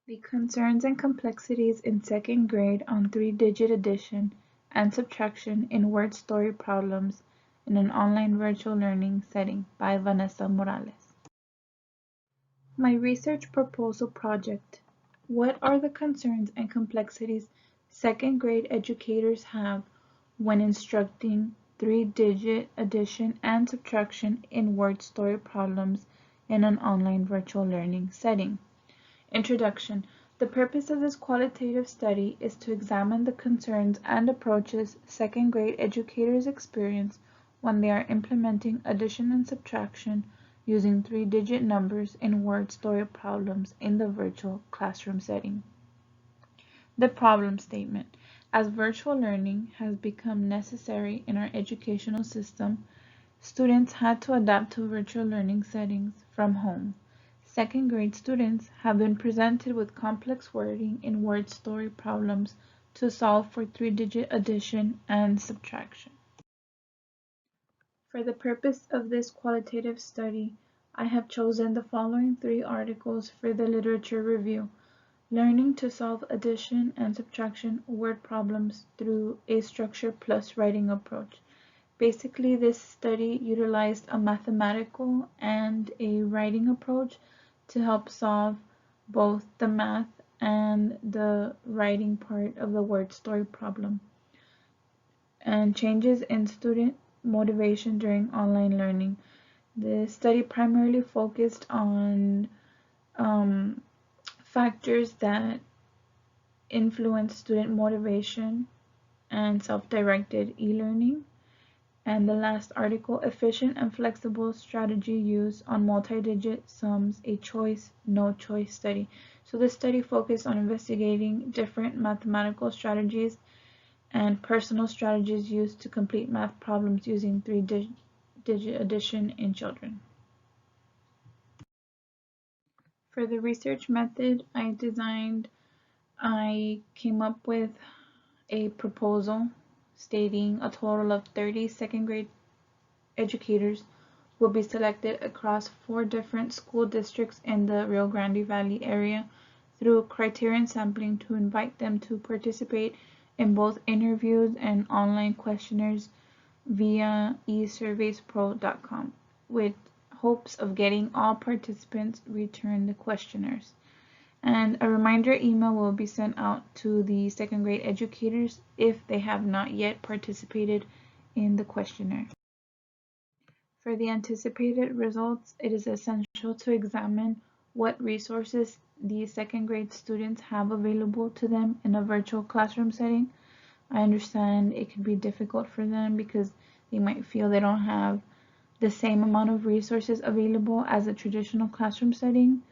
The concerns and complexities in second grade on three-digit addition and subtraction in word story problems in an online virtual learning setting by Vanessa Morales. My research proposal project. What are the concerns and complexities second grade educators have when instructing three-digit addition and subtraction in word story problems in an online virtual learning setting? Introduction. The purpose of this qualitative study is to examine the concerns and approaches second grade educators experience when they are implementing addition and subtraction using three-digit numbers in word story problems in the virtual classroom setting. The problem statement. As virtual learning has become necessary in our educational system, students had to adapt to virtual learning settings from home. Second grade students have been presented with complex wording in word story problems to solve for three-digit addition and subtraction. For the purpose of this qualitative study, I have chosen the following three articles for the literature review: Learning to Solve Addition and Subtraction Word Problems Through a Structure Plus Writing Approach. Basically, this study utilized a mathematical and a writing approach to help solve both the math and the writing part of the word story problem, and changes in student motivation during online learning. The study primarily focused on factors that influence student motivation and self-directed e-learning. And the last article, Efficient and Flexible Strategy Used on Multi-Digit Sums, a Choice, No Choice Study. So this study focused on investigating different mathematical strategies and personal strategies used to complete math problems using three-digit addition in children. For the research method I came up with a proposal stating a total of 30 second grade educators will be selected across 4 different school districts in the Rio Grande Valley area through criterion sampling to invite them to participate in both interviews and online questionnaires via esurveyspro.com, with hopes of getting all participants return the questionnaires. And a reminder email will be sent out to the second grade educators if they have not yet participated in the questionnaire. For the anticipated results, it is essential to examine what resources the second grade students have available to them in a virtual classroom setting. I understand it can be difficult for them because they might feel they don't have the same amount of resources available as a traditional classroom setting.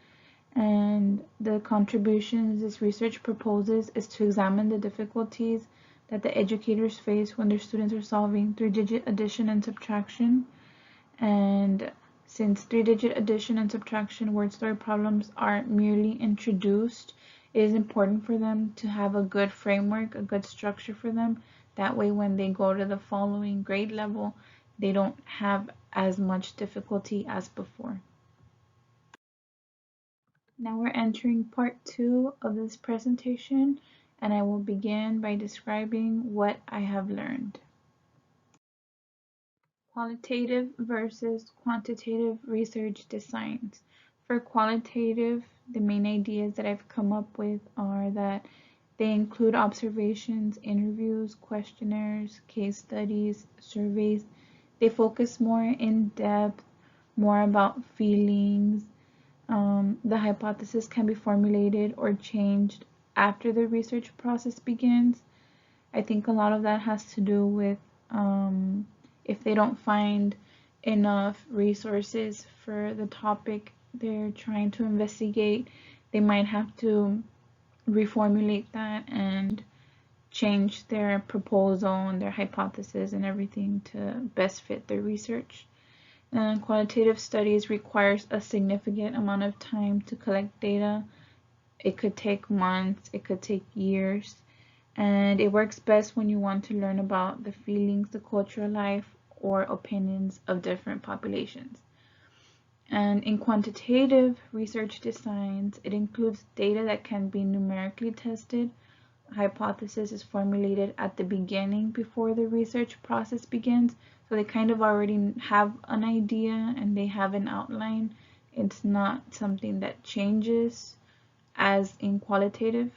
And the contributions this research proposes is to examine the difficulties that the educators face when their students are solving three-digit addition and subtraction. And since three-digit addition and subtraction word story problems are merely introduced, it is important for them to have a good framework, a good structure for them. That way when they go to the following grade level, they don't have as much difficulty as before. Now we're entering part 2 of this presentation, and I will begin by describing what I have learned. Qualitative versus quantitative research designs. For qualitative, the main ideas that I've come up with are that they include observations, interviews, questionnaires, case studies, surveys. They focus more in depth, more about feelings. The hypothesis can be formulated or changed after the research process begins. I think a lot of that has to do with if they don't find enough resources for the topic they're trying to investigate, they might have to reformulate that and change their proposal and their hypothesis and everything to best fit their research. And qualitative studies requires a significant amount of time to collect data. It could take months, it could take years, and it works best when you want to learn about the feelings, the cultural life, or opinions of different populations. And in quantitative research designs, it includes data that can be numerically tested. A hypothesis is formulated at the beginning before the research process begins. So they kind of already have an idea and they have an outline. It's not something that changes as in qualitative.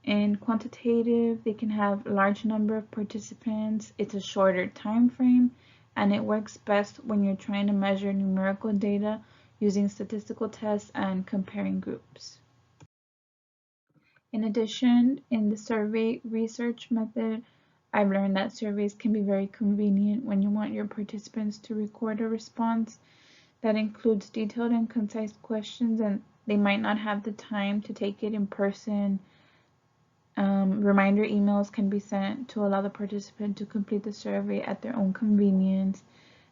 In quantitative, they can have a large number of participants. It's a shorter time frame, and it works best when you're trying to measure numerical data using statistical tests and comparing groups. In addition, in the survey research method, I've learned that surveys can be very convenient when you want your participants to record a response that includes detailed and concise questions, and they might not have the time to take it in person. Reminder emails can be sent to allow the participant to complete the survey at their own convenience.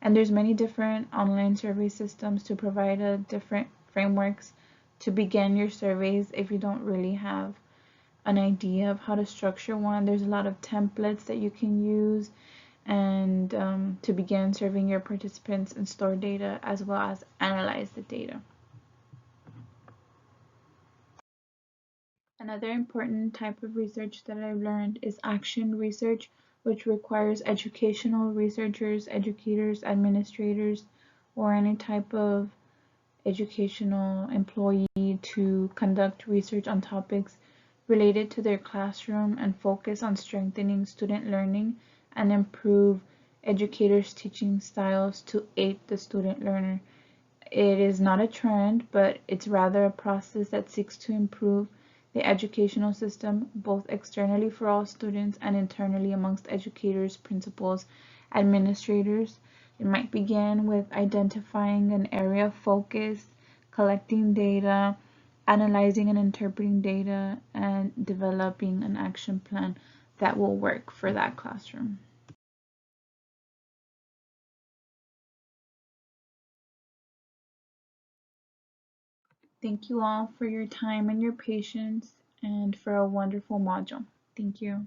And there's many different online survey systems to provide different frameworks to begin your surveys if you don't really have an idea of how to structure one. There's a lot of templates that you can use and to begin surveying your participants and store data as well as analyze the data. Another important type of research that I've learned is action research, which requires educational researchers, educators, administrators, or any type of educational employee to conduct research on topics related to their classroom and focus on strengthening student learning and improve educators' teaching styles to aid the student learner. It is not a trend, but it's rather a process that seeks to improve the educational system, both externally for all students and internally amongst educators, principals, administrators. It might begin with identifying an area of focus, collecting data, analyzing and interpreting data, and developing an action plan that will work for that classroom. Thank you all for your time and your patience and for a wonderful module. Thank you.